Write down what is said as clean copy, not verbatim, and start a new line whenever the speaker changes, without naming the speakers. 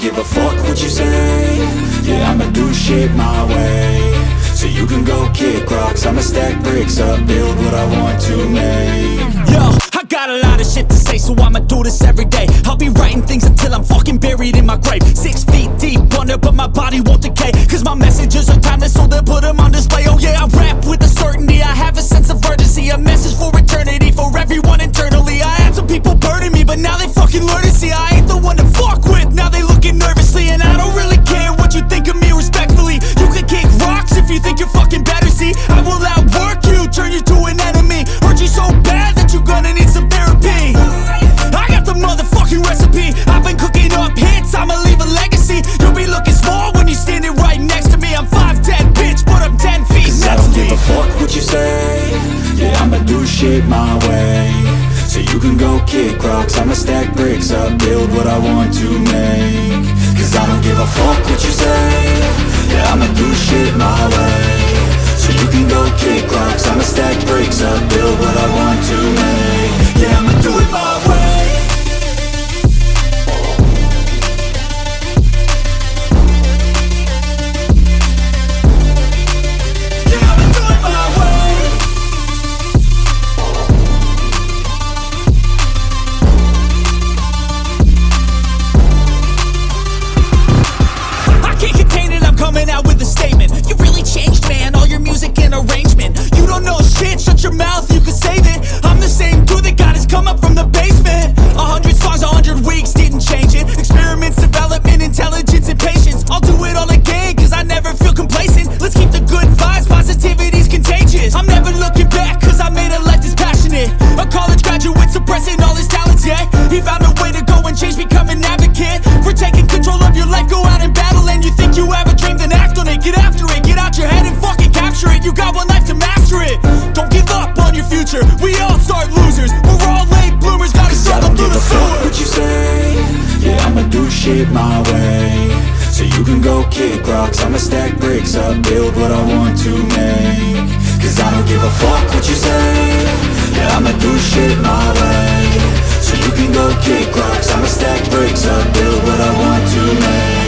give a fuck what you say. Yeah, I'ma do shit my way. So you can go kick rocks, I'ma stack bricks up, build what I want to make.
Yo, I got a lot of shit to say, so I'ma do this every day. I'll be writing things until I'm fucking buried in my grave. 6 feet deep under, but my body won't decay. Cause my messages are timeless, so they'll put them on display. Oh yeah, I rap with a certainty, I have a sense of urgency. A message for eternity, for everyone internally. I had some people burning me, but now they fucking learn to see I ain't the one to fuck with, now they looking nervously. And I don't really care what you think of me respectfully. You can kick rocks if you think you're fucking better, see I will outwork you, turn you to an enemy. Hurt you so bad that you're gonna need some therapy. I got the motherfucking recipe, I've been cooking up hits, I'ma leave a legacy. You'll be looking small when you're standing right next to me. I'm 5'10", bitch, but I'm 10 feet
mentally. I don't give a fuck what you say. Yeah, I'ma do shit my way. So you can go kick rocks, I'ma stack bricks up, build what I want to make. Cause I don't give a fuck what you say. Yeah, I'ma do shit my way. So you can go kick rocks, I'ma stack bricks up, build what I want to make. Yeah, I'ma do it my way.
Coming out with a statement. You really changed, man, all your music and arrangement. You don't know shit, shut your mouth, you can save it. I'm the same dude that got his come up from the basement. 100 songs, 100 weeks, didn't change it. Experiments, development, intelligence, and patience. I'll do it all again, cause I never feel complacent. Let's keep the good vibes, positivity's contagious. I'm never looking back, cause I made a life that's passionate. A college graduate suppressing all his talents, yeah. He found a way to go and change, become an advocate for taking control of your life, go out and battle. And you think you have a dream, then act on it, get after it, get out your head and fucking capture it. You got one life to master it. Don't give up on your future, we all start losers. We're all late bloomers, gotta struggle through the sewer.
I don't give a fuck what you say. Yeah, I'ma do shit my way. So you can go kick rocks, I'ma stack bricks up, build what I want to make. Cause I don't give a fuck what you say. Yeah, I'ma do shit my way. So you can go kick rocks, I'ma stack bricks up, build what I want to make.